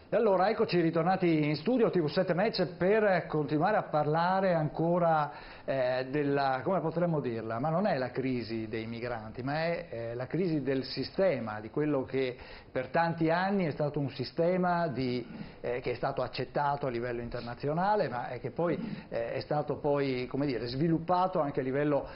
E allora eccoci ritornati in studio TV7 Match per continuare a parlare ancora della, come potremmo dirla, ma non è la crisi dei migranti, ma è la crisi del sistema, di quello che per tanti anni è stato un sistema che è stato accettato a livello internazionale, ma che poi è stato poi, come dire, sviluppato anche a livello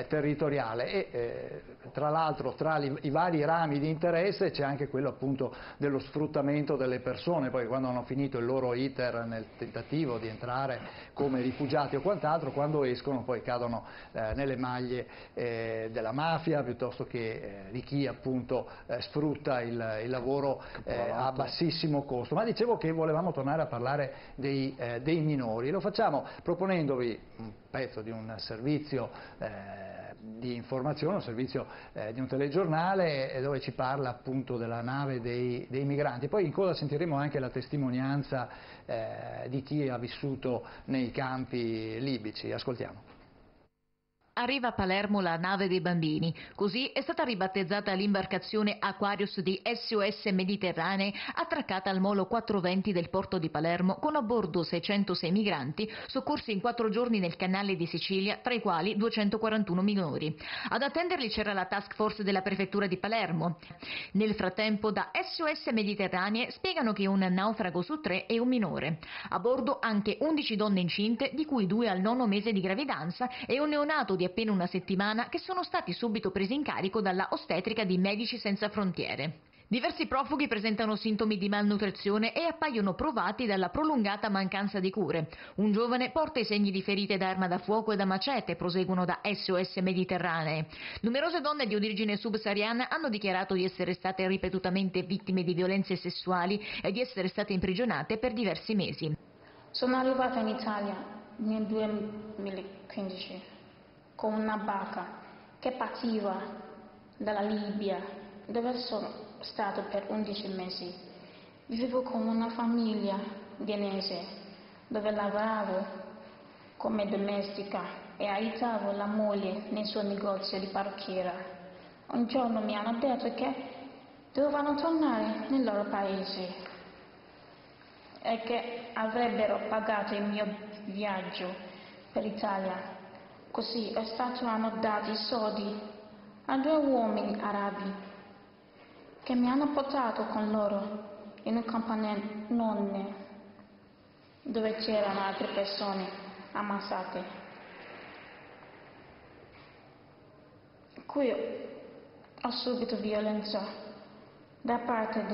territoriale e tra l'altro tra i vari rami di interesse c'è anche quello appunto dello sfruttamento delle persone. Poi quando hanno finito il loro iter nel tentativo di entrare come rifugiati o quant'altro, quando escono poi cadono nelle maglie della mafia piuttosto che di chi appunto sfrutta il lavoro a bassissimo costo. Ma dicevo che volevamo tornare a parlare dei minori, lo facciamo proponendovi un pezzo di un servizio di informazione, un servizio di un telegiornale dove ci parla appunto della nave dei migranti. Poi in coda sentiremo anche la testimonianza di chi ha vissuto nei campi libici. Ascoltiamo. Arriva a Palermo la nave dei bambini, così è stata ribattezzata l'imbarcazione Aquarius di SOS Mediterranee attraccata al molo 420 del porto di Palermo con a bordo 606 migranti soccorsi in 4 giorni nel canale di Sicilia, tra i quali 241 minori. Ad attenderli c'era la task force della prefettura di Palermo. Nel frattempo da SOS Mediterranee spiegano che un naufrago su 3 è un minore. A bordo anche 11 donne incinte, di cui 2 al 9° mese di gravidanza e un neonato di appena una settimana che sono stati subito presi in carico dalla ostetrica di Medici Senza Frontiere. Diversi profughi presentano sintomi di malnutrizione e appaiono provati dalla prolungata mancanza di cure. Un giovane porta i segni di ferite da arma da fuoco e da macete, proseguono da SOS Mediterranee. Numerose donne di origine subsahariana hanno dichiarato di essere state ripetutamente vittime di violenze sessuali e di essere state imprigionate per diversi mesi. Sono arrivata in Italia nel 2015 con una barca che partiva dalla Libia, dove sono stato per 11 mesi. Vivevo con una famiglia ghanese, dove lavoravo come domestica e aiutavo la moglie nel suo negozio di parrucchiera. Un giorno mi hanno detto che dovevano tornare nel loro paese e che avrebbero pagato il mio viaggio per l'Italia. Così è stato hanno dato i soldi a 2 uomini arabi che mi hanno portato con loro in un capannone dove c'erano altre persone ammassate. Qui ho subito violenza da parte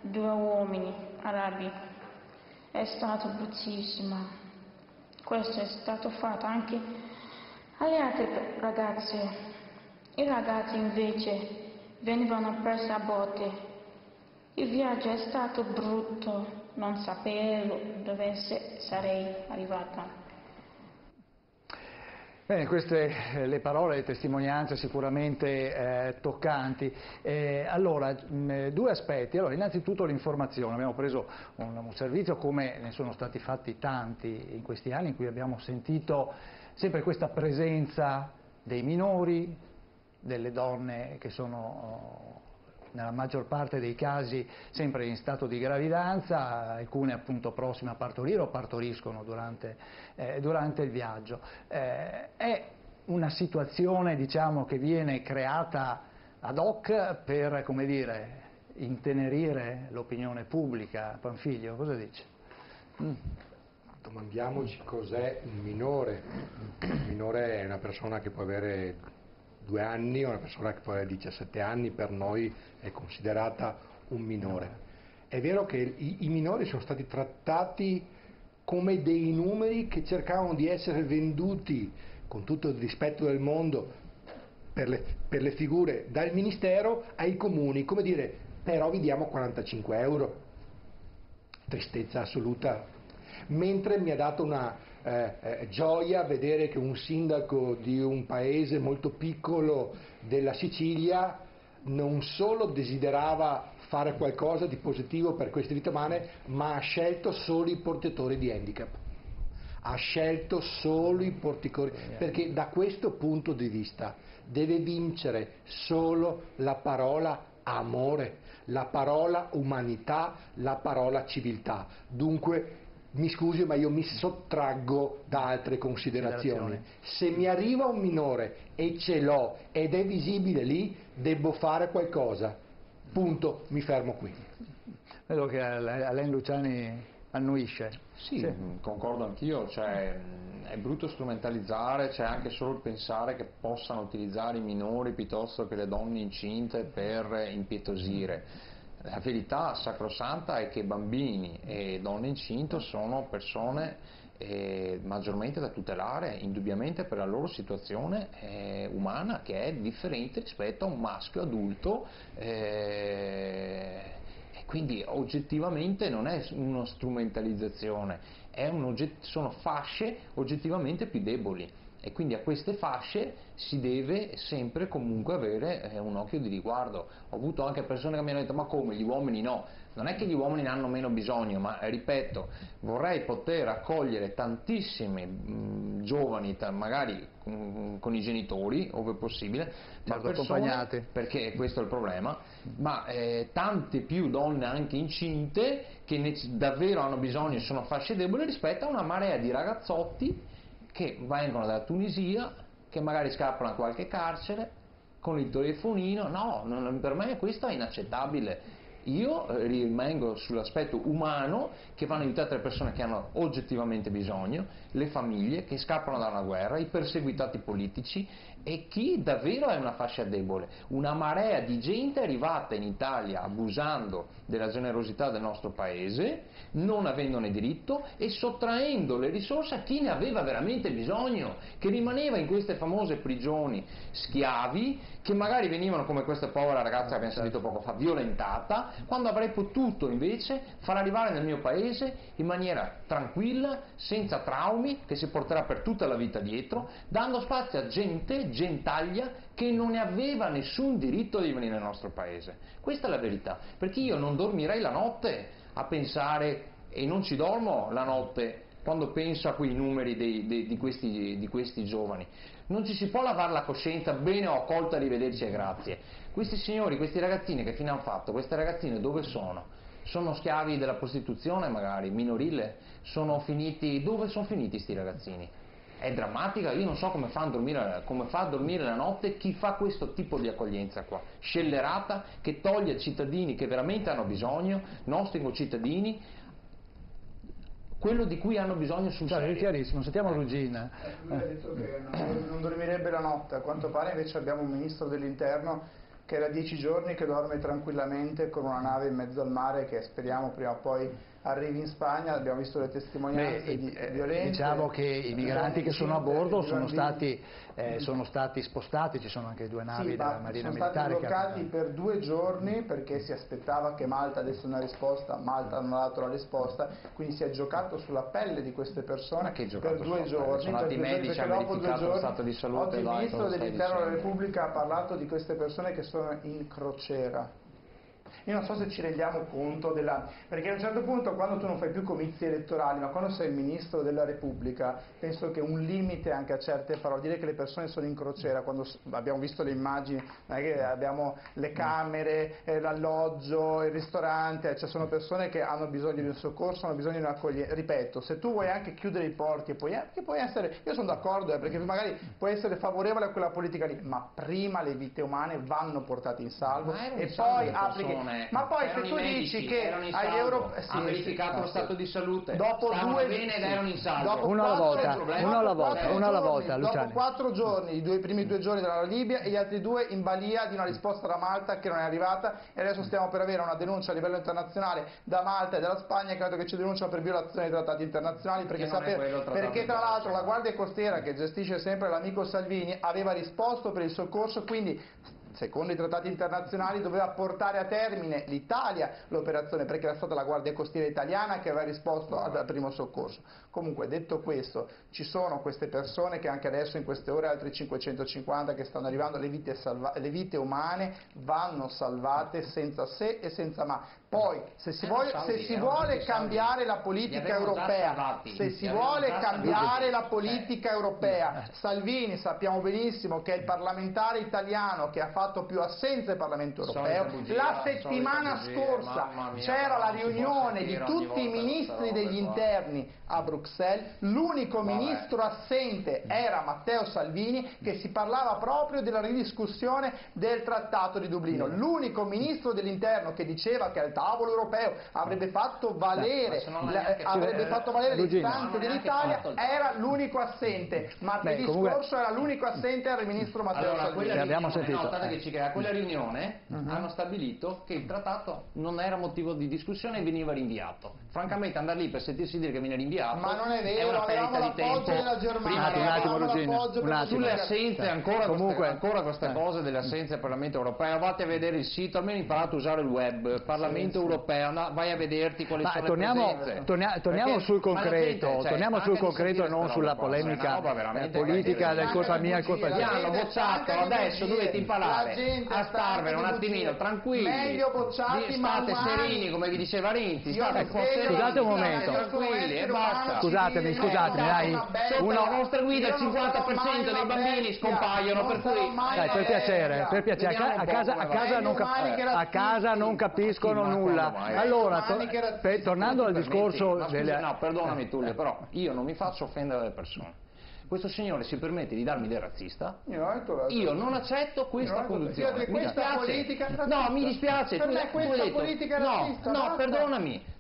di 2 uomini arabi. È stato bruttissimo. Questo è stato fatto anche alle altre ragazze. I ragazzi invece venivano presi a botte. Il viaggio è stato brutto, non sapevo dove sarei arrivata. Bene, queste le parole, le testimonianze sicuramente toccanti. Allora, 2 aspetti. Allora, innanzitutto l'informazione. Abbiamo preso un servizio, come ne sono stati fatti tanti in questi anni, in cui abbiamo sentito sempre questa presenza dei minori, delle donne che sono nella maggior parte dei casi sempre in stato di gravidanza, alcune appunto prossime a partorire o partoriscono durante il viaggio. È una situazione, diciamo, che viene creata ad hoc per, come dire, intenerire l'opinione pubblica. Panfiglio, cosa dici? Domandiamoci cos'è un minore. Un minore è una persona che può avere 2 anni, una persona che può avere 17 anni, per noi è considerata un minore. È vero che i minori sono stati trattati come dei numeri che cercavano di essere venduti, con tutto il rispetto del mondo, per le figure, dal Ministero ai comuni, come dire, però vi diamo 45 euro. Tristezza assoluta. Mentre mi ha dato una gioia vedere che un sindaco di un paese molto piccolo della Sicilia non solo desiderava fare qualcosa di positivo per queste vite umane, ma ha scelto solo i portatori di handicap. Ha scelto solo i portatori, perché da questo punto di vista deve vincere solo la parola amore, la parola umanità, la parola civiltà. Dunque, mi scusi, ma io mi sottraggo da altre considerazioni. Se mi arriva un minore e ce l'ho ed è visibile lì, devo fare qualcosa. Punto, mi fermo qui. Vedo che Alain Luciani annuisce. Sì, concordo anch'io, cioè, è brutto strumentalizzare, c'è anche solo il pensare che possano utilizzare i minori piuttosto che le donne incinte per impietosire. La verità sacrosanta è che bambini e donne incinte sono persone maggiormente da tutelare, indubbiamente, per la loro situazione umana, che è differente rispetto a un maschio adulto, e quindi oggettivamente non è una strumentalizzazione, sono fasce oggettivamente più deboli. E quindi a queste fasce si deve sempre comunque avere un occhio di riguardo. Ho avuto anche persone che mi hanno detto: ma come, gli uomini no? Non è che gli uomini ne hanno meno bisogno, ma ripeto, vorrei poter accogliere tantissimi giovani, magari con i genitori, ove possibile, ma accompagnati, perché questo è il problema, ma tante più donne anche incinte che davvero hanno bisogno e sono fasce deboli rispetto a una marea di ragazzotti che vengono dalla Tunisia, che magari scappano a qualche carcere con il telefonino. No, per me questo è inaccettabile. Io rimango sull'aspetto umano, che vanno aiutate le persone che hanno oggettivamente bisogno, le famiglie che scappano da una guerra, i perseguitati politici e chi davvero è una fascia debole. Una marea di gente è arrivata in Italia abusando della generosità del nostro paese, non avendone diritto e sottraendo le risorse a chi ne aveva veramente bisogno, che rimaneva in queste famose prigioni schiavi, che magari venivano, come questa povera ragazza che abbiamo sentito poco fa, violentata, quando avrei potuto invece far arrivare nel mio paese in maniera tranquilla, senza traumi, che si porterà per tutta la vita dietro, dando spazio a gentaglia che non ne aveva nessun diritto di venire nel nostro paese. Questa è la verità, perché io non dormirei la notte a pensare, e non ci dormo la notte quando penso a quei numeri di questi giovani. Non ci si può lavare la coscienza: bene, ho accolto, arrivederci e grazie. Questi signori, questi ragazzini che fine hanno fatto? Queste ragazzine dove sono? Sono schiavi della prostituzione magari, minorile? Dove sono finiti sti ragazzini? È drammatica, io non so come fa a dormire la notte chi fa questo tipo di accoglienza qua, scellerata, che toglie ai cittadini che veramente hanno bisogno, nostri concittadini, quello di cui hanno bisogno sul serio. È chiarissimo, sentiamo Rugina. Lui ha detto che non dormirebbe la notte, a quanto pare invece abbiamo un ministro dell'interno che da 10 giorni che dorme tranquillamente con una nave in mezzo al mare che speriamo prima o poi arrivi in Spagna. Abbiamo visto le testimonianze di violenze. Diciamo che i migranti che sono a bordo sono stati spostati, ci sono anche 2 navi della Marina Militare. Sono stati bloccati per 2 giorni perché si aspettava che Malta desse una risposta. Malta non ha dato la risposta, quindi si è giocato sulla pelle di queste persone per 2 giorni. Sono andati i medici a verificare lo stato di salute. Oggi il ministro dell'interno della Repubblica ha parlato di queste persone che sono in crociera. Io non so se ci rendiamo conto perché a un certo punto, quando tu non fai più comizi elettorali, ma quando sei il ministro della Repubblica, penso che un limite anche a certe parole, dire che le persone sono in crociera, quando abbiamo visto le immagini, non è che abbiamo le camere, l'alloggio, il ristorante, cioè sono persone che hanno bisogno di un soccorso, hanno bisogno di un'accoglienza. Ripeto, se tu vuoi anche chiudere i porti, che puoi essere, io sono d'accordo, perché magari puoi essere favorevole a quella politica lì, ma prima le vite umane vanno portate in salvo e poi applichi. Ma poi se tu dici che agli europei ha verificato lo stato di salute, dopo bene ed erano in salvo. Uno alla volta, dopo 4 giorni, i primi 2 giorni dalla Libia e gli altri 2 in balia di una risposta da Malta che non è arrivata, e adesso stiamo per avere una denuncia a livello internazionale da Malta e dalla Spagna, credo che ci denunciano per violazione dei trattati internazionali, perché tra l'altro la Guardia Costiera, che gestisce sempre l'amico Salvini, aveva risposto per il soccorso, quindi secondo i trattati internazionali doveva portare a termine l'Italia l'operazione, perché era stata la Guardia Costiera italiana che aveva risposto al primo soccorso. Comunque, detto questo, ci sono queste persone che anche adesso in queste ore, altri 550 che stanno arrivando, le vite umane vanno salvate senza se e senza ma. Poi se si vuole cambiare la politica europea, Salvini sappiamo benissimo che è il parlamentare italiano che ha fatto più assenza al Parlamento europeo. Bugia, La settimana bugia, scorsa mamma mia, c'era la non si può riunione di sentire ogni tutti i volta ministri queste degli robe qua. interni a Bruxelles, l'unico ministro assente era Matteo Salvini, che si parlava proprio della ridiscussione del Trattato di Dublino. L'unico ministro dell'interno che diceva che al tavolo europeo avrebbe fatto valere, le istanze dell'Italia era l'unico assente. Martedì scorso era l'unico assente, era il ministro Matteo Salvini. Abbiamo sentito. A quella riunione hanno stabilito che il trattato non era motivo di discussione e veniva rinviato. Francamente andare lì per sentirsi dire che viene rinviato Ma non è è vero, una avevamo perdita di tempo. l'appoggio della Germania, un attimo, Luigina, un attimo. Sulle assenze ancora, Comunque, ancora queste cose delle assenze al Parlamento europeo, vate a vedere il sito, almeno imparate a usare il web, Parlamento europeo, vai a vederti quali sono le presenze. Torniamo Perché- sul concreto, ma la gente, torniamo anche sul di concreto e sentire non queste sulla robe qua, è una polemica roba veramente politica del colpa mia e colpa Vi tua. hanno bocciato, adesso dovete imparare a starvene un attimino tranquilli, meglio bocciati state man mano. serini come vi diceva Renzi, Io state un po' mi sveglio, serini, Scusate un state momento. tranquilli e basta. Scusatemi, dai, Sotto la vostra guida il 50% dei bambini scompaiono, per cui Dai, per piacere, Vediamo un a po' casa, come a va. casa non a casa non capiscono nulla. Allora, tornando al discorso Ma scusi, delle... no, perdonami Tullio, però io non mi faccio offendere le persone. Questo signore si permette di darmi del razzista. Io non accetto questa condizione. Mi dispiace. No, mi dispiace. Per me Tu hai questa detto- politica no, razzista, no, basta.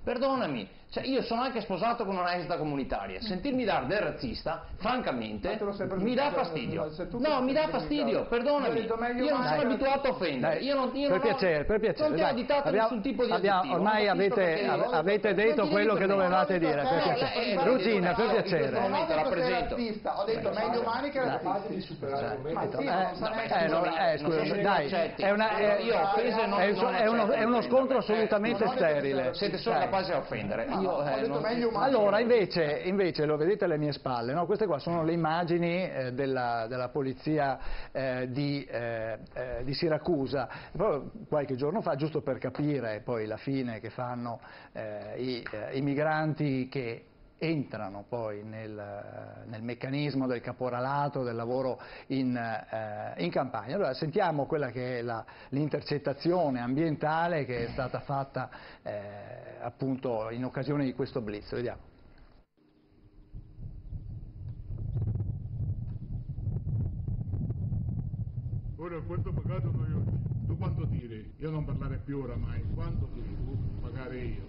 perdonami. Cioè, io sono anche sposato con una esita comunitaria. Sentirmi dare del razzista, francamente, Ma te lo sei preso mi dà tu, fastidio. sei tu che No, sei mi dà preso fastidio, in perdonami. Io ho detto meglio Io non sono male. abituato a offendere. Dai, Io non per piacere, Non ti ho dai. additato nessun tipo di aggettivo. Ormai Non capisco perché- avete detto quello che dovevate dire, per piacere. Ruggina, per in questo piacere. momento rappresento. Ho detto meglio mani che razzisti. di superare l'argomento. Ma sì, non sa neanche Scusa, dai, è uno scontro assolutamente sterile. Siete solo capaci a offendere. Io ho detto non- meglio umani. Allora, invece lo vedete alle mie spalle, no? Queste qua sono le immagini della polizia di Siracusa. Poi, qualche giorno fa, giusto per capire poi la fine che fanno i migranti che entrano poi nel meccanismo del caporalato, del lavoro in campagna. Allora sentiamo quella che è l'intercettazione ambientale che è stata fatta appunto in occasione di questo blitz. Vediamo. Ora quanto pagato noi oggi? Tu quanto tiri? Io non parlare più oramai, quanto tiri tu? Pagare io.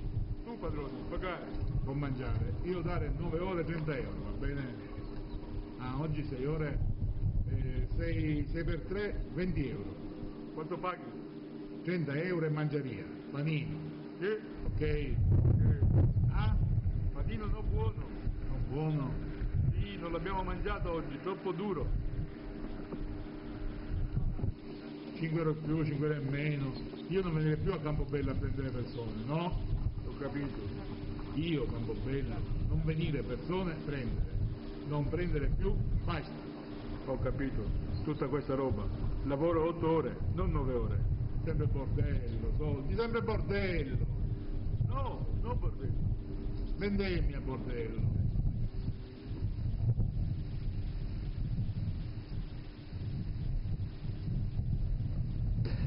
Tu padrone, pagare, con mangiare, io dare 9 ore 30 euro, va bene? Ah, oggi 6 ore, 6 per 3, 20 euro. Quanto paghi? 30 euro e mangeria, panino. Sì? Ok. Ah? Panino non buono. Non buono? Sì, non l'abbiamo mangiato oggi, troppo duro. 5 euro più, 5 euro in meno. Io non venirei più a Campobello a prendere persone, no? Ho capito. Io, Campobello, non venire persone, prendere. Non prendere più, basta. Ho capito. Tutta questa roba. Lavoro 8 ore, non 9 ore. Sempre bordello, soldi, sempre bordello. No, non bordello. Vendemmia bordello.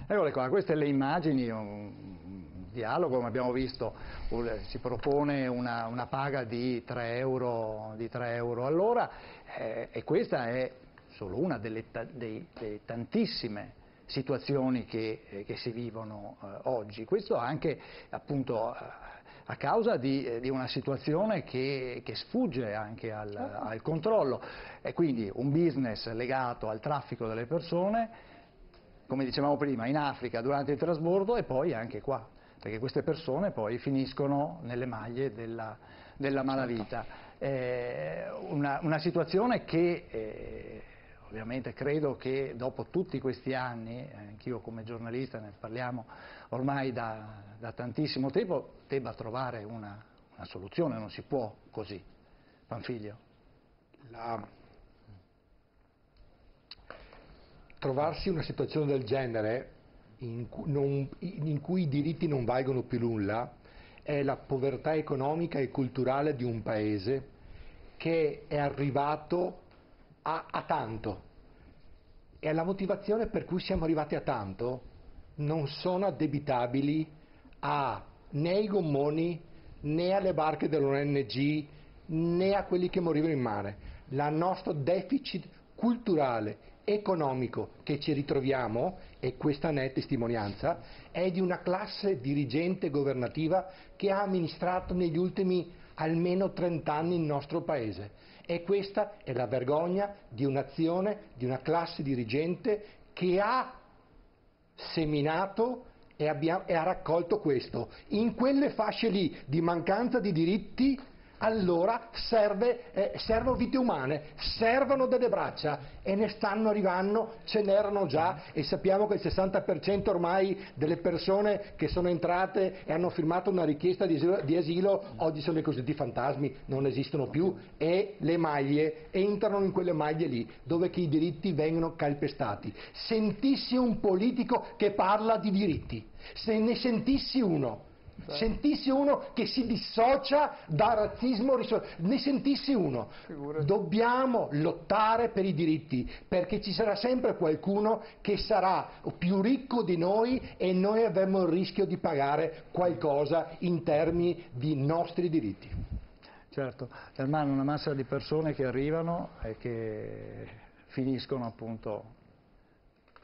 Eccole qua, queste le immagini, un dialogo, come abbiamo visto, si propone una paga di 3 euro all'ora e questa è solo una delle tantissime situazioni che si vivono oggi. Questo anche appunto a causa di una situazione che sfugge anche al controllo e quindi un business legato al traffico delle persone, come dicevamo prima, in Africa durante il trasbordo e poi anche qua, perché queste persone poi finiscono nelle maglie della malavita. Una situazione che ovviamente credo che dopo tutti questi anni, anch'io come giornalista ne parliamo ormai da tantissimo tempo, debba trovare una soluzione, non si può così. Panfiglio. Trovarsi in una situazione del genere in cui i diritti non valgono più nulla è la povertà economica e culturale di un paese che è arrivato a tanto E la motivazione per cui siamo arrivati a tanto non sono addebitabili né ai gommoni, né alle barche dell'ONG, né a quelli che morivano in mare. Il nostro deficit culturale, economico che ci ritroviamo, e questa ne è testimonianza, è di una classe dirigente governativa che ha amministrato negli ultimi almeno 30 anni il nostro paese. E questa è la vergogna di un'azione, di una classe dirigente che ha seminato e ha raccolto questo. In quelle fasce lì di mancanza di diritti, allora servono vite umane, servono delle braccia, e ne stanno arrivando, ce n'erano già, e sappiamo che il 60% ormai delle persone che sono entrate e hanno firmato una richiesta di asilo oggi sono i cosiddetti fantasmi, non esistono più, e le maglie entrano in quelle maglie lì dove che i diritti vengono calpestati. Sentissi un politico che parla di diritti, se ne sentissi uno che si dissocia da razzismo, ne sentissi uno. Dobbiamo lottare per i diritti, perché ci sarà sempre qualcuno che sarà più ricco di noi e noi avremo il rischio di pagare qualcosa in termini di nostri diritti. Certo, Ermanno, una massa di persone che arrivano e che finiscono appunto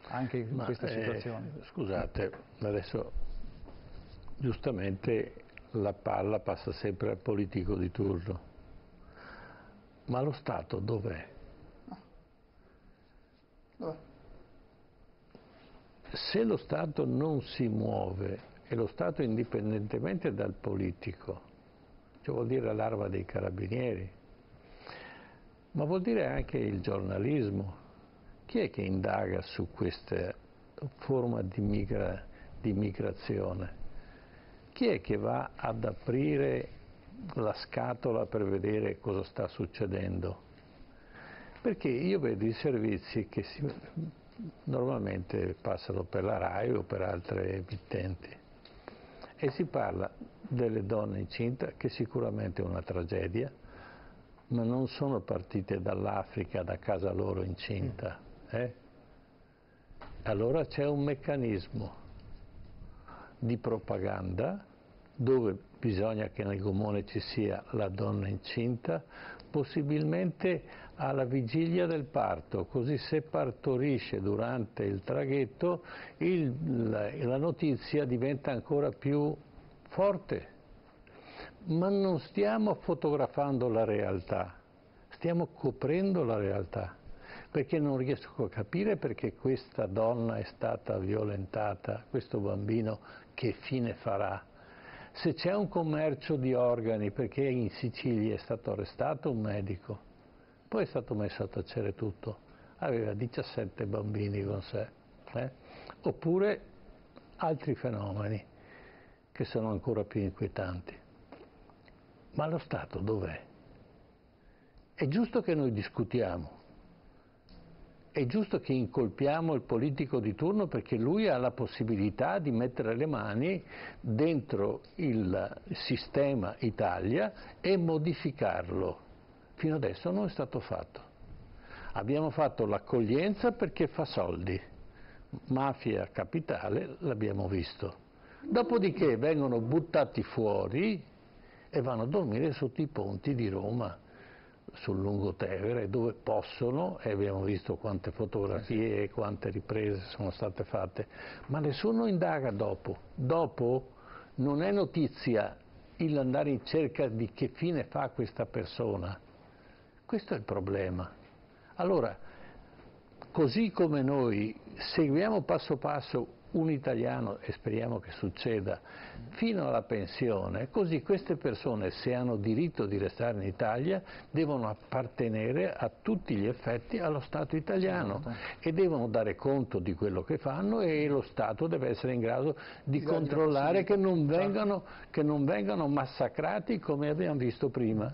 anche in questa situazione. Scusate, adesso giustamente la palla passa sempre al politico di turno, ma lo Stato dov'è? Se lo Stato non si muove, e lo Stato indipendentemente dal politico, cioè vuol dire l'Arma dei Carabinieri, ma vuol dire anche il giornalismo, chi è che indaga su questa forma di migrazione? Chi è che va ad aprire la scatola per vedere cosa sta succedendo? Perché io vedo i servizi che normalmente passano per la RAI o per altre emittenti e si parla delle donne incinte, che sicuramente è una tragedia, ma non sono partite dall'Africa, da casa loro incinta. Allora c'è un meccanismo di propaganda dove bisogna che nel gommone ci sia la donna incinta, possibilmente alla vigilia del parto, così se partorisce durante il traghetto la notizia diventa ancora più forte. Ma non stiamo fotografando la realtà, stiamo coprendo la realtà, perché non riesco a capire perché questa donna è stata violentata, questo bambino che fine farà. Se c'è un commercio di organi, perché in Sicilia è stato arrestato un medico, poi è stato messo a tacere tutto, aveva 17 bambini con sé, oppure altri fenomeni che sono ancora più inquietanti. Ma lo Stato dov'è? È giusto che noi discutiamo, è giusto che incolpiamo il politico di turno perché lui ha la possibilità di mettere le mani dentro il sistema Italia e modificarlo. Fino adesso non è stato fatto. Abbiamo fatto l'accoglienza perché fa soldi, mafia capitale l'abbiamo visto. Dopodiché vengono buttati fuori e vanno a dormire sotto i ponti di Roma, sul Lungotevere, dove possono, e abbiamo visto quante fotografie e quante riprese sono state fatte, ma nessuno indaga dopo. Dopo non è notizia il andare in cerca di che fine fa questa persona. Questo è il problema. Allora, così come noi seguiamo passo passo un italiano, e speriamo che succeda, fino alla pensione, così queste persone, se hanno diritto di restare in Italia, devono appartenere a tutti gli effetti allo Stato italiano e devono dare conto di quello che fanno, e lo Stato deve essere in grado di controllare che non vengano massacrati come abbiamo visto prima,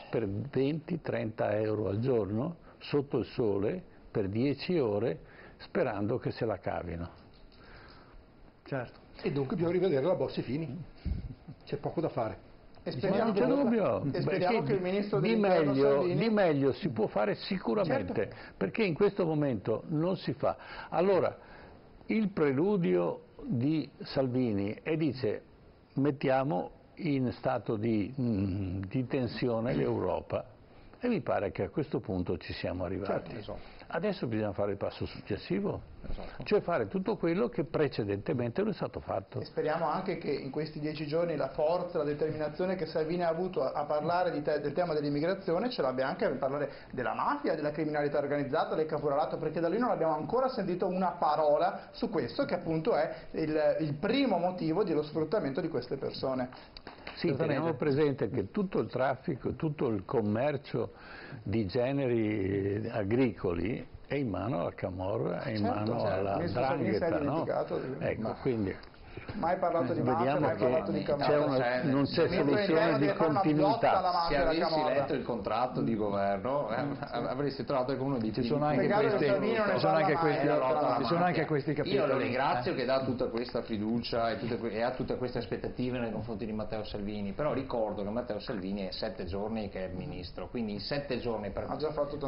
per 20-30 euro al giorno, sotto il sole, per 10 ore, sperando che se la cavino. Certo. E dunque bisogna rivedere la Bossi-Fini, c'è poco da fare. E Ma non c'è dubbio, e speriamo che il ministro di dell'Interno Salvini... meglio si può fare sicuramente, Certo. perché in questo momento non si fa. Allora, il preludio di Salvini e dice mettiamo in stato di tensione l'Europa, e mi pare che a questo punto ci siamo arrivati. Certo. Adesso bisogna fare il passo successivo, cioè fare tutto quello che precedentemente non è stato fatto. E speriamo anche che in questi 10 giorni la forza, la determinazione che Salvini ha avuto a parlare del tema dell'immigrazione ce l'abbia anche a parlare della mafia, della criminalità organizzata, del caporalato, perché da lui non abbiamo ancora sentito una parola su questo, che appunto è il primo motivo dello sfruttamento di queste persone. Sì, teniamo presente che tutto il traffico, tutto il commercio di generi agricoli è in mano alla Camorra, è in mano alla 'ndrangheta, no? Ecco, quindi Mai parlato di mafia, vediamo mai parlato di che Camorra. non c'è soluzione di continuità. Se avessi letto il contratto di governo avresti trovato che uno dice ci sono anche questi capitoli. Io lo ringrazio che dà tutta questa fiducia e ha tutte queste aspettative nei confronti di Matteo Salvini, però ricordo che Matteo Salvini è 7 giorni che è ministro, quindi in 7 giorni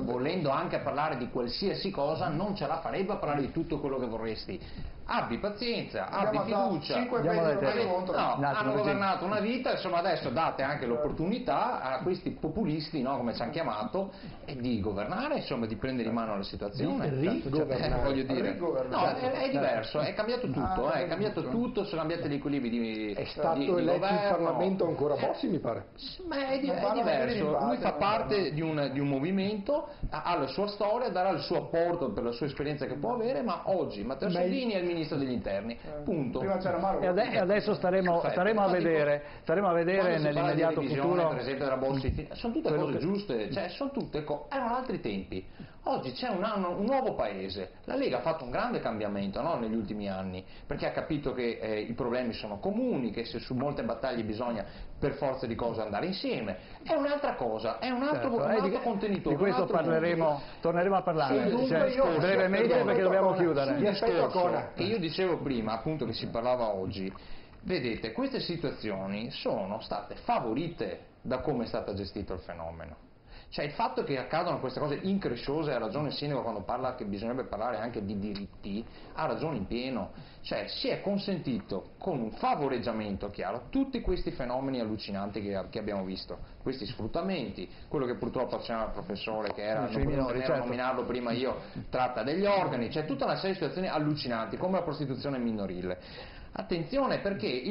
volendo anche parlare di qualsiasi cosa non ce la farebbe a parlare di tutto quello che vorresti. Abbi pazienza, abbi fiducia. Hanno governato una vita, insomma adesso date anche l'opportunità a questi populisti, no, come ci hanno chiamato, di governare, insomma di prendere in mano la situazione. Voglio dire, no, è diverso, è cambiato tutto, è cambiato tutto, sono cambiati gli equilibri di È stato eletto in Parlamento ancora Bossi, mi pare. Ma è diverso, lui fa parte di un movimento, ha la sua storia, darà il suo apporto per la sua esperienza che può avere, ma oggi Matteo Salvini è il ministro degli interni, punto. E adesso staremo a vedere nell'immediato futuro, per esempio della Bossi, sono tutte cose giuste, cioè sono tutte erano altri tempi. Oggi c'è un nuovo paese, la Lega ha fatto un grande cambiamento, no, negli ultimi anni, perché ha capito che i problemi sono comuni, che se su molte battaglie bisogna per forza di cose andare insieme, è un'altra cosa, è un altro contenitore. Di questo torneremo a parlare brevemente perché dobbiamo chiudere. Che io dicevo prima, appunto, che si parlava oggi, vedete, queste situazioni sono state favorite da come è stato gestito il fenomeno. Cioè il fatto che accadano queste cose incresciose, ha ragione il sindaco quando parla che bisognerebbe parlare anche di diritti, ha ragione in pieno, cioè si è consentito con un favoreggiamento chiaro tutti questi fenomeni allucinanti che abbiamo visto, questi sfruttamenti, quello che purtroppo accennava il professore che era, non potevo nominarlo prima io, tratta degli organi, c'è tutta una serie di situazioni allucinanti come la prostituzione minorile. Attenzione perché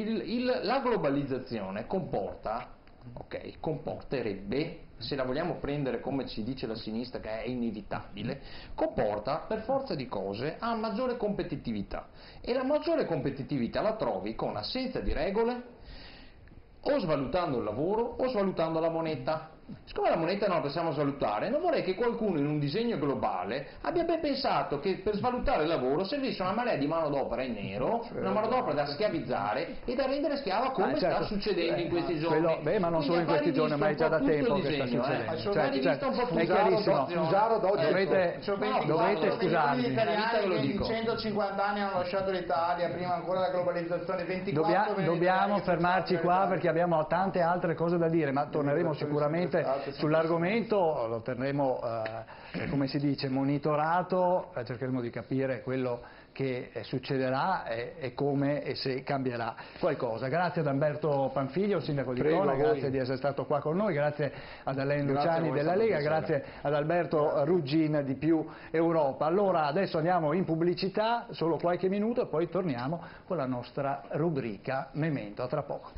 la globalizzazione comporterebbe, se la vogliamo prendere come ci dice la sinistra che è inevitabile, comporta per forza di cose a maggiore competitività, e la maggiore competitività la trovi con assenza di regole, o svalutando il lavoro o svalutando la moneta. Siccome la moneta non la possiamo svalutare, non vorrei che qualcuno in un disegno globale abbia ben pensato che per svalutare il lavoro servisse una marea di manodopera in nero, una manodopera da schiavizzare e da rendere schiava come sta succedendo in questi giorni. Ma non solo in questi giorni, ma è già da tempo che sta succedendo. È chiarissimo. Dovrete scusarmi. In 150 anni hanno lasciato l'Italia, prima ancora la globalizzazione, 24 Dobbiamo fermarci qua perché abbiamo tante altre cose da dire, ma torneremo sicuramente sull'argomento, lo terremo come si dice monitorato, cercheremo di capire quello che succederà e come e se cambierà qualcosa. Grazie ad Umberto Panfiglio, sindaco di Crona, grazie di essere stato qua con noi, grazie ad Alain Luciani della Lega, grazie ad Alberto Ruggin di Più Europa. Allora adesso andiamo in pubblicità, solo qualche minuto e poi torniamo con la nostra rubrica Memento. A tra poco.